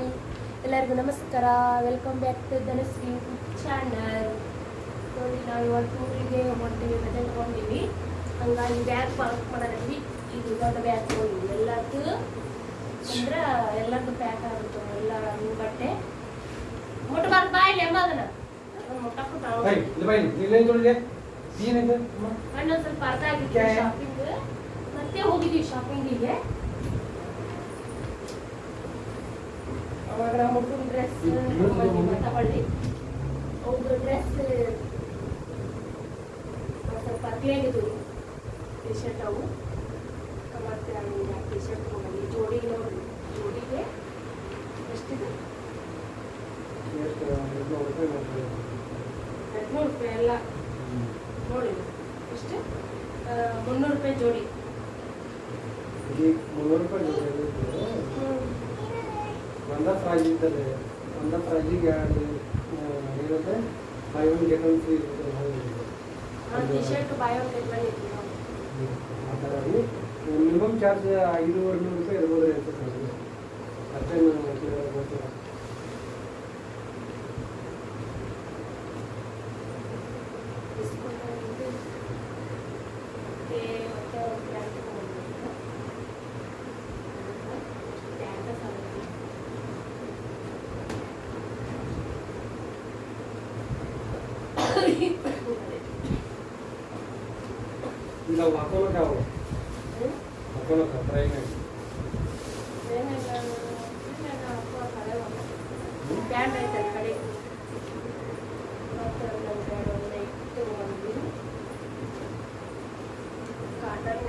Hi ಎಲ್ಲರಿಗೂ ನಮಸ್ಕಾರ. Welcome back to Dhanashree YouTube channel. ನೋಡಿ ನಾವು ಇವತ್ತು ಊರಿಗೆ ಹೊಂಟೀವಿ, ರಜೆ ತಗೊಂಡಿವಿ. ಹಂಗಾಗಿ ಬ್ಯಾಗ್ ಪಾಕ್ ಮಾಡಿದ್ವಿ. ಇದು ದೊಡ್ಡ ಬ್ಯಾಗ್ ತಗೊಂಡಿವಿ. ಎಲ್ಲದೂ ಅಂದ್ರೆ ಎಲ್ಲದೂ ಪ್ಯಾಕ್ ಆಗುತ್ತೆ. ಎಲ್ಲ ಬಟ್ಟೆ ಮುಟ್ಟಬಾರ್ದು ಬಾಯಿಲಿ ಎಂಬದನ್ನ ಮುಟ್ಟಕ್ಕೆ ಇನ್ನೊಂದು ಸ್ವಲ್ಪ ಅರ್ಥ ಆಗಿತ್ತು ಶಾಪಿಂಗ್. ಮತ್ತೆ ಹೋಗಿದ್ದೀವಿ ಶಾಪಿಂಗಿಗೆ. ಅವಾಗ ಮುಟ್ಟಿನ ಡ್ರೆಸ್ ತಗೊಳ್ಳಿ. ಅವ್ರದ್ದು ಡ್ರೆಸ್ ಸ್ವಲ್ಪ ಕ್ಲೀನಿದ್ದು ಟಿ ಶರ್ಟ್ ಅವು ಮತ್ತೆ ಟಿ ಶರ್ಟ್ ತಗೊಂಡು ಜೋಡಿಗೆ ನೋಡಿ. ಜೋಡಿಗೆ ಎಷ್ಟಿದೆ? 800 ರೂಪಾಯಿ ಎಲ್ಲ ನೋಡಿ. ಎಷ್ಟು? 300 ರೂಪಾಯಿ ಜೋಡಿ. 300 ರೂಪಾಯಿ ಜೋಡಿ. ಒಂದ ಪ್ರೈಸ್ ಇರ್ತದೆ. ಒಂದ ಪ್ರೈಜಿಗೆ ಏನಿರುತ್ತೆ, buy one get one free ಇರುತ್ತೆ. T shirt buy one get one ಇತ್ತು. ಆ ಥರ ಮಿನಿಮಮ್ ಚಾರ್ಜ್ 500-600 ರೂಪಾಯಿ ಇರ್ಬೋದು ಅನ್ಸುತ್ತೆ. ಅಷ್ಟೇ ಗೊತ್ತಿಲ್ಲ. ಇಲ್ಲ ಹಾಕೋಣಕ್ಕೆ ಯಾವ ಹಾಕೋಣಕ್ಕೆ ಟ್ರೈನ್ ಪ್ಯಾಂಟ್ ಐತೆ ಕಡೆ ಕಾಟನ್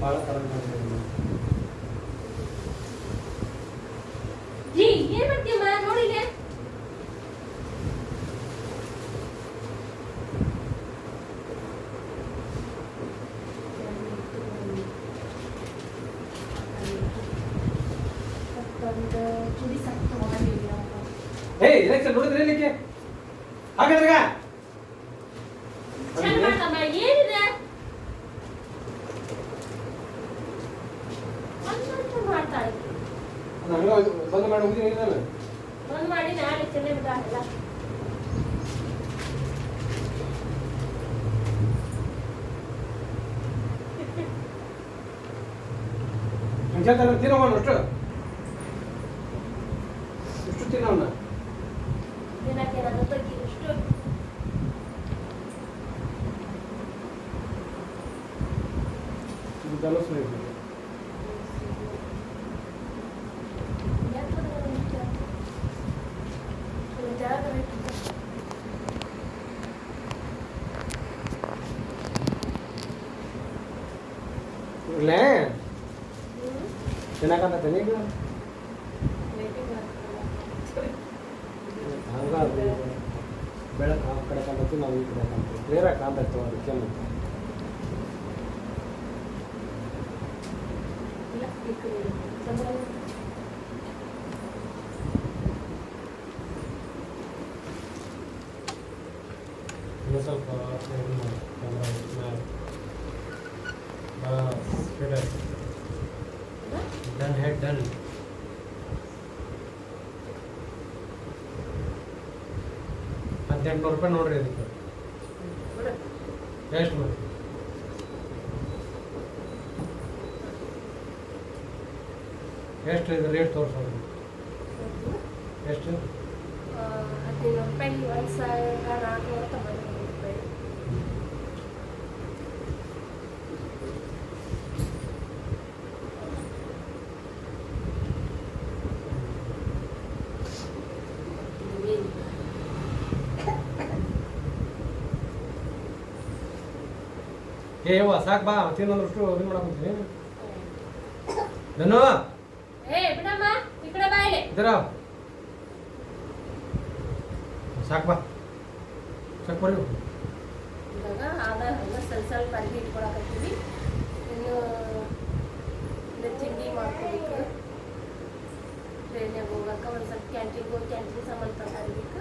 ಭಾಳ ತರ ಜಿ ಏನ್ ಮಾಡ್ತೀಯಮ್ಮ ನೋಡಿಲ್ಲ. ಚೂಡಿ ಸತ್ತು ತಗೊಂಡಿದ್ದೀವಿ ನಾವು. ಏಯ್ ಇದಕ್ಕೆ ನೋಡಿದ್ರೆ ಏನಕ್ಕೆ ಹಾಗಾದ್ರಾಗ ಚೆಕ್ ಮಾಡ್ತಮ್ಮ ಏನಿದೆ ಮಾಡ್ತಾ ಇದ್ದೀನಿ. ನನಗೆ ಬಂದು ಮಾಡಿ ಹೋಗಿದ್ದೀನಿ ನಾನು. ಬಂದ್ ಮಾಡಿ ನಾಳೆ ಚೆಲ್ಲೆ ಬಿಡಲ್ಲ. ತಿನ್ನೋಣ ಅಷ್ಟು ಇಷ್ಟು ತಿನ್ನೋಣ. ದಿನಕ್ಕೆ ನನ್ನ ಬಗ್ಗೆ ಎಷ್ಟು ಇದು ಧನುಸ್ ಬೇಕು. ಇಲ್ಲೇ ತಿನ್ನಕಂತ ಈಗ ಹಂಗಾಗಿ ಬೆಳಕು ಆ ಕಡೆ ಕಾಣ್ತೀವಿ, ನಾವು ಈ ಕಡೆ ಕಾಣ್ತೀವಿ. ಕ್ಲಿಯರಾಗಿ ಕಾಣ್ತಾಯಿತ್ತು ಅದಕ್ಕೆ ಮತ್ತೆ ಇನ್ನು ಸ್ವಲ್ಪ ಡನ್ ಹೆಡ್ ಡನ್. $1800 ನೋಡ್ರಿ ಅದಕ್ಕೆ ಎಷ್ಟು ಮಾಡಿ. ಎಷ್ಟು ಇದು ರೇಟ್ ತೋರಿಸೋದು? ಎಷ್ಟು? 1500 ರೂಪಾಯಿ. 1490 ರೂಪಾಯಿ. ಏ ಯವ್ವ ಸಾಕು ಬಾ, ತಿನ್ನೋದಷ್ಟು ಇದು ಮಾಡಕ್ಕೆ ಧನು ಬಿಡಮ್ಮ ಈ ಕಡೆ ಬಾಯಿಲೆ ಇದರ ಸಾಕು ಬಾ, ಸಾಕು ಬರ್ರಿ. ಇವಾಗ ಆದ ಸ್ವಲ್ಪ ಅರ್ಬಿ ಇಟ್ಕೊಳಕತ್ತೀವಿ. ಇನ್ನು ತಿಂಡಿ ಮಾಡ್ಕೋಬೇಕು. ಟ್ರೈನ್ಯಾಗ ಹೋಗಕ್ಕೆ ಒಂದು ಸ್ವಲ್ಪ ಕ್ಯಾಂಟೀನ್ಗೆ ಹೋಗಿ ಕ್ಯಾಂಟೀನ್ ಸಾಮಾನು ತಗೊಂಡಿರ್ಬೇಕು.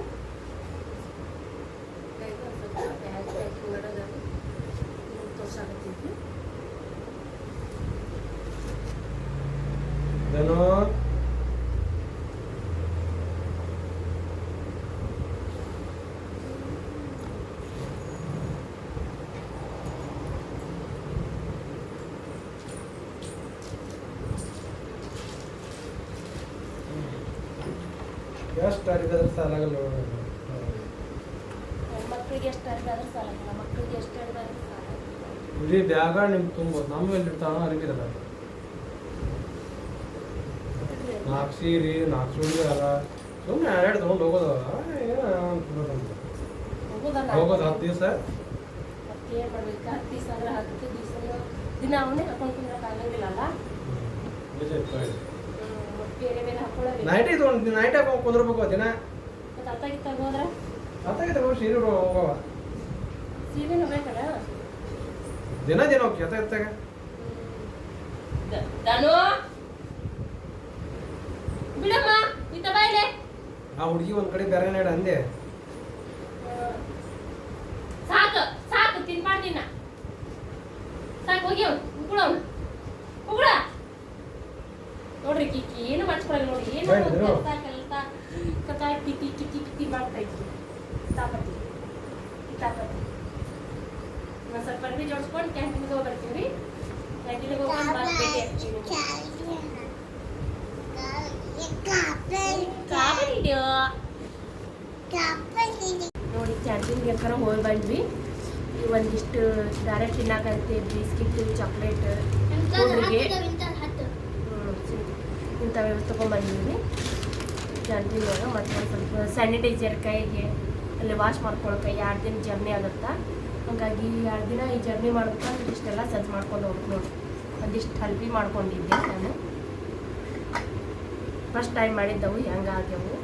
ಎಷ್ಟು ಅರಿದಾದ್ರೆ ಸಾಲಾಗಲ್ಲ ಮಕ್ಕಳಿಗೆ ಎಷ್ಟು ಅರಿದಾದ್ರೂ ಸಾಲಲ್ಲ, ಮಕ್ಕಳಿಗೆ ಎಷ್ಟು ಅರಿದಾದ್ರೂ ಸಾಲ. ಇಡೀ ಬ್ಯಾಗ ನಿಮ್ಗೆ ತುಂಬೋದು. ನಮ್ಮ ಎಲ್ಲಿ ಇರ್ತಾವ ಅರಿಬಿರಲ್ಲ. 4 ಸೀರೆ 4 ಚೂಡಿದಾರ ಸುಮ್ಮನೆ 2 ತೊಗೊಂಡು ಹೋಗೋದು ಹೋಗೋದು 10 ದಿವಸ. ಮತ್ತೆ ಏನು ಮಾಡ್ಬೇಕು? 10 ದಿವಸ ಅಂದ್ರೆ 10 ದಿವಸ ದಿನ ಅವನ್ನೇ ಹಾಕೊಂಡು ಕುಂದ್ರಕ್ಕೆ ಆಗಂಗಿಲ್ಲಲ್ಲ. ಬೇರೆ ಬೇರೆ ಹಾಕೊಳ್ಳಬೇಕು. ನೈಟಿ ತೊಗೊಂಡು ನೈಟ್ ಹಾಕೊಂಡು ಕುಂದ್ರಬೇಕು ದಿನ. ಮತ್ತೆ ಅತ್ತಾಗಿತ್ತ ಹೋದ್ರೆ ತಗೊಂಡು ಸೀರೆ ಹೋಗವ ಸೀರೆನೂ ಬೇಕಲ್ಲ ದಿನ ಹೋಗಿ ಎತ್ತಾಗ ದಾನು ಬಿಡಮ್ಮ ಇತ್ತ ಬಾಯಿಲೆ. ಆ ಹುಡುಗಿ ಒಂದ್ ಕಡೆ ಬೇರೆ ನಾಡ ಅಂದೆ. ಸಾಕು ಸಾಕು ತಿನ್ಬಾರ್ದಿನ ಸಾಕು ಹೋಗಿ ಅವ್ನು ಉಗುಳ ಉಗುಳ ನೋಡ್ರಿ ಕಿಕ್ಕಿ ಏನು ಮಾಡ್ಸ್ಕೊಳಲ್ಲ ನೋಡಿ. ಏನು ಕಲ್ತಾ ಕಥಾ ಕಿಕ್ಕಿ ಕಿಕ್ಕಿ ಕಿಕ್ಕಿ ಮಾಡ್ತಾ ಇದ್ವಿ. ಕಿತಾಪತಿ ಕಿತಾಪತಿ ಒಂದು ಸ್ವಲ್ಪ ಅರ್ಬಿ ಜೋಡಿಸ್ಕೊಂಡು ಕ್ಯಾಂಟೀನ್ಗೆ ಹೋಗಿ ಬರ್ತೀವಿ. ಕ್ಯಾಂಟೀನ್ಗೆ ಹೋಗ್ಕೊಂಡು ಭೇಟಿ ಆಗ್ತೀವಿ. ನೋಡಿ ಕ್ಯಾಂಟೀನ್ಗೆ ಯಾಕಾರ ಹೋಗಿ ಬಂದ್ವಿ. ಒಂದಿಷ್ಟು ಡೈರೆಕ್ಟ್ ತಿನ್ನಕಂತೆ ಬಿಸ್ಕಿಟ್ ಚಾಕ್ಲೇಟ್ ಹುಡುಗಿಗೆ ಇಂಥವೆಲ್ಲ ತೊಗೊಂಬಂದಿದ್ವಿ ಕ್ಯಾಂಟೀನ್ಯಾಗ. ಮತ್ತು ಒಂದು ಸ್ವಲ್ಪ ಸ್ಯಾನಿಟೈಸರ್ ಕೈಗೆ ಅಲ್ಲಿ ವಾಶ್ ಮಾಡ್ಕೊಳಕ್ಕೆ 2 ದಿನ ಜರ್ನಿ ಆಗುತ್ತಾ. ಹಾಗಾಗಿ 2 ದಿನ ಈ ಜರ್ನಿ ಮಾಡ್ಕೊಂಡು ಇಷ್ಟೆಲ್ಲ ಸಜ್ಜು ಮಾಡ್ಕೊಂಡು ಹೋಗ್ಬೇಕು ನೋಡಿ. ಒಂದಿಷ್ಟು ಹಲ್ಬಿ ಮಾಡ್ಕೊಂಡಿದ್ದೆ ನಾನು. ಫಸ್ಟ್ ಟೈಮ್ ಮಾಡಿದ್ದವು ಹೆಂಗಾಗ್ಯವು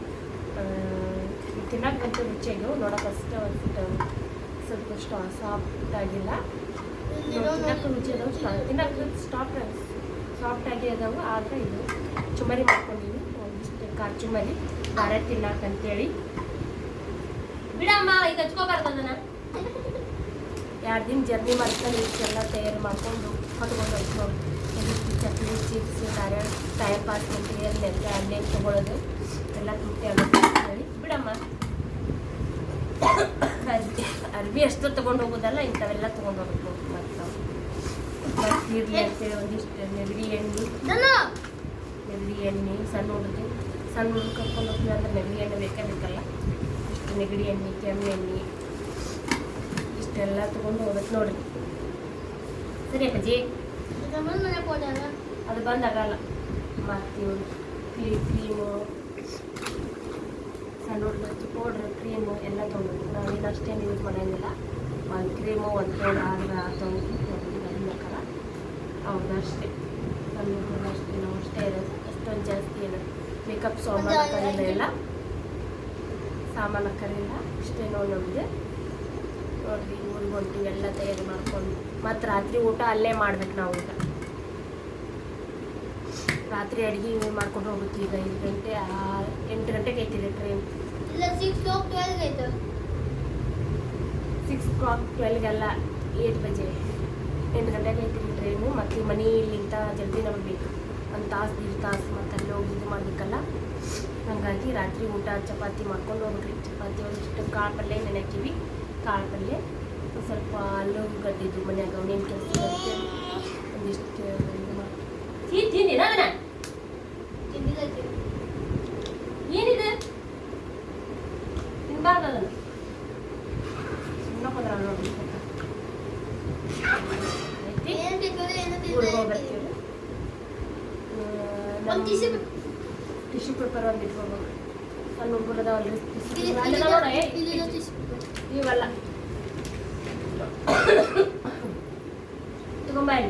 ತಿನ್ನಕ್ಕಂತೂ ರುಚಿಯಾಗ್ಯವು. ನೋಡೋಕೆ ಅಷ್ಟು ಸ್ವಲ್ಪ ಸಾಫ್ಟ್ ಆಗಿಲ್ಲ. ತಿನ್ನಕ್ಕೆ ರುಚಿ ಅದಾವು, ತಿನ್ನಕ್ಕೆ ಸಾಫ್ಟ್ ಆಗಿ ಅದಾವು. ಆದರೆ ಇದು ಚುಮರಿ ಮಾಡ್ಕೊಂಡಿವಿ ಒಂದಿಷ್ಟು ಖಾರ ಚುಮರಿ ಖಾರ ತಿನ್ನಕ್ಕಂತೇಳಿ. ಬಿಡಮ್ಮ ಈಗ ಹಚ್ಕೋಬಾರ್ದು ಅದನ್ನು. 2 ದಿನ ಜರ್ನಿ ಮಾಡ್ಕೊಂಡು ಇಷ್ಟೆಲ್ಲ ತಯಾರು ಮಾಡ್ಕೊಂಡು ಹೊತ್ಕೊಂಡು ಹೋಗ್ತು. ಒಂದಿಷ್ಟು ಚಟ್ನಿ ಚಿಪ್ಸ್ ಟೈಮ್ ಪಾಸ್ ಅಂತೇಳಿ ಅಲ್ಲೇ ತೊಗೊಳೋದು ಎಲ್ಲ ತುಟ್ಟಿ ಆಗುತ್ತೆ ಅಂತೇಳಿ. ಬಿಡಮ್ಮ ಅರ್ಬಿ ಅಷ್ಟು ತೊಗೊಂಡು ಹೋಗೋದಲ್ಲ, ಇಂಥವೆಲ್ಲ ತೊಗೊಂಡು ಹೋಗ್ಬೇಕು. ಮತ್ತು ಇರಲಿ ಅಂತೇಳಿ ಒಂದಿಷ್ಟು ನೆಗಡಿ ಎಣ್ಣೆ ಸಣ್ಣ ಹುಡುಗಿ ಕರ್ಕೊಂಡು ಹೋಗ್ತೀವಿ ಅಂದ್ರೆ ನೆಗಡಿ ಎಣ್ಣೆ ಬೇಕಲ್ಲ. ಇಷ್ಟು ನೆಗಡಿ ಎಣ್ಣೆ ಕೆಮ್ಮು ಎಣ್ಣೆ ಇಷ್ಟೆಲ್ಲ ತೊಗೊಂಡು ಹೋಗ್ಬೇಕು ನೋಡ್ರಿ. ಸರಿ ಅಪ್ಪಾಜಿ ಅದು ಬಂದಾಗಲ್ಲ. ಮತ್ತು ಕ್ರೀಮು ಸಣ್ಣ ಹುಡುಗಿ ಪೌಡ್ರ್ ಕ್ರೀಮು ಎಲ್ಲ ತೊಗೊಂಡು ನಾವೇನು ಅಷ್ಟೇನು ಯೂಸ್ ಮಾಡೋಂಗಿಲ್ಲ. ಒಂದು ಕ್ರೀಮು ಒಂದು ಪೌಡ್ರ್ ಆದ್ರೆ ತೊಗೊಂಡ್ಬೇಕಲ್ಲ ಅವ್ರದ್ದು ಅಷ್ಟೇ. ಸಣ್ಣ ಹುಡುಗರು ಅಷ್ಟೇ ನಾವು ಅಷ್ಟೇ ಇರೋದು. ಅಷ್ಟೊಂದು ಜಾಸ್ತಿ ಏನು ಮೇಕಪ್ ಸಾಮಾನು ಕರೀಲ್ಲ, ಸಾಮಾನು ಕರೀಲ್ಲ. ಇಷ್ಟೇ ನೋಡಿ ನಮಗೆ ನೋಡ್ರಿ. ಊರಿಗೆ ಹೊಂಟಿವಿ ಎಲ್ಲ ತಯಾರಿ ಮಾಡ್ಕೊಂಡು. ಮತ್ತು ರಾತ್ರಿ ಊಟ ಅಲ್ಲೇ ಮಾಡ್ಬೇಕು ನಾವು. ಈಗ ರಾತ್ರಿ ಅಡುಗೆ ಮಾಡ್ಕೊಂಡು ಹೋಗ್ಬೇಕು. ಈಗ 5 ಗಂಟೆ 8 ಗಂಟೆಗೆ ಐತಿದೆ ಟ್ರೈನ್. 6 o'clock 12 8 ಬಜೆ 8 ಗಂಟೆಗೆ ಐತಿರಿ ಟ್ರೈನು. ಮತ್ತು ಮನೆಯಲ್ಲಿಂದ ಜಲ್ದಿ ನಮಗೆ ಬೇಕು. 1 ತಾಸು 1.5 ತಾಸು ಮತ್ತು ಅಲ್ಲಿ ಹೋಗಿ ಇದು ಮಾಡಬೇಕಲ್ಲ. ಹಾಗಾಗಿ ರಾತ್ರಿ ಊಟ ಚಪಾತಿ ಮಾಡ್ಕೊಂಡು ಹೋಗ್ಬೇಕ್ರಿ. ಚಪಾತಿ ಒಂದಿಷ್ಟು ಕಾಳು ಪಲ್ಯ ನೆನೆಕ್ತೀವಿ. ಕಾಳು ಪಲ್ಯ ಸ್ವಲ್ಪ ಆಲೂಗಡ್ಡಿದ್ದು ಮನ್ಯಾಗ ಅವನೇನು ಕೆಲಸ ಒಂದಿಷ್ಟು ತಿಂದಿನ ಅದನ್ನ ಏನಿದೆ ತಿನ್ಬಾರ್ದು ಅದನ್ನು. ಸುಮ್ಮನೆ ಹೋದ್ರ ನೋಡಿ ಊರಿಗೆ ಹೋಗ್ಬರ್ತೀವಿ. ಟಿಶ್ಯೂ ಪೇಪರ್ ಒಂದು ಇಟ್ಕೋಬೇಕು. ಸಣ್ಣ ಹುಡುಗರು ಅದಾವಲ್ರಿ ಇವೆಲ್ಲ ತಗೊಂಬಾಯಿ.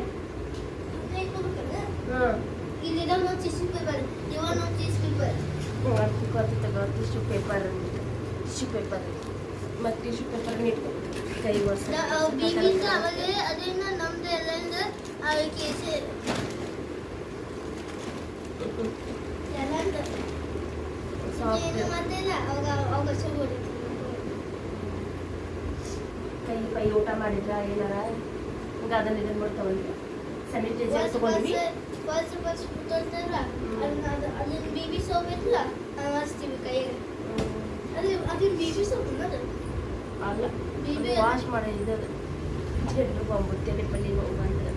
ಟಿಶ್ಯೂ ಪೇಪರ್ ಮತ್ತು ಟಿಶ್ಯೂ ಪೇಪರ್ ಇಟ್ಕೊ ಕೈ ವರ್ಷ ಕೈ ಪೈ ಊಟ ಮಾಡಿದ್ರ ಏನಾರ ಈಗ ಅದನ್ನ ಇದನ್ನ ಮಾಡ್ತಾವಲ್ರಿ. ಸ್ಯಾನಿಟೈಸರ್ ತಗೊಂಡ್ವಿ. ಅಲ್ಲ ವಾಶ್ ಮಾಡಿ ಇದು ಜಡ್ರು ಬಂಬು ತಲೆ ಪಲ್ಲಿ ನೋವು ಬಂದ್ರೆ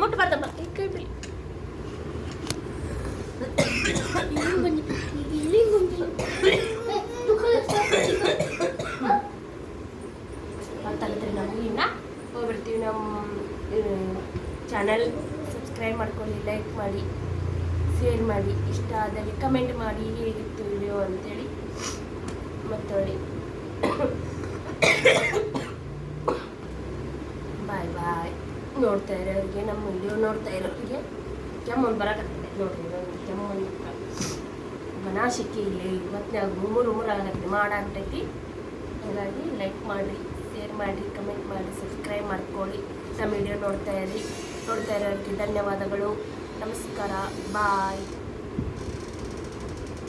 ಮುಟ್ಟು ಬರ್ತಪ್ಪ ಕೈ ಬಿಡಿ. ಗೊತ್ತಾಗತ್ತೆ. ನಾವು ಇನ್ನು ಹೋಗ್ಬಿಡ್ತೀವಿ. ನಮ್ಮ ಚಾನಲ್ ಸಬ್ಸ್ಕ್ರೈಬ್ ಮಾಡ್ಕೊಳ್ಳಿ, ಲೈಕ್ ಮಾಡಿ, ಶೇರ್ ಮಾಡಿ, ಇಷ್ಟ ಆದಲ್ಲಿ ಕಮೆಂಟ್ ಮಾಡಿ ಹೇಗಿತ್ತು ವಿಡಿಯೋ ಅಂತೇಳಿ. ಮತ್ತೊಳ್ಳಿ ಬಾಯ್ ಬಾಯ್. ನೋಡ್ತಾ ಇರೋರಿಗೆ, ನಮ್ಮ ವಿಡಿಯೋ ನೋಡ್ತಾ ಇರೋರಿಗೆ ಕೆಮ್ಮೊಂದು ಬರೋಕತ್ತದೆ ನೋಡ್ರಿ. ಕೆಮ್ಮೊಂದು ಬನಾಶಿಕೆ ಇಲ್ಲಿ ಮತ್ತೆ ಮೂರು ಆಗತ್ತೆ ಮಾಡಾಗ್ತೈತಿ. ಹಾಗಾಗಿ ಲೈಕ್ ಮಾಡಿರಿ, ಶೇರ್ ಮಾಡಿರಿ, ಕಮೆಂಟ್ ಮಾಡಿ, ಸಬ್ಸ್ಕ್ರೈಬ್ ಮಾಡ್ಕೊಳ್ಳಿ. ನಮ್ಮ ವಿಡಿಯೋ ನೋಡ್ತಾ ಇರೋರಿಗೆ ಧನ್ಯವಾದಗಳು. ನಮಸ್ಕಾರ. ಬಾಯ್.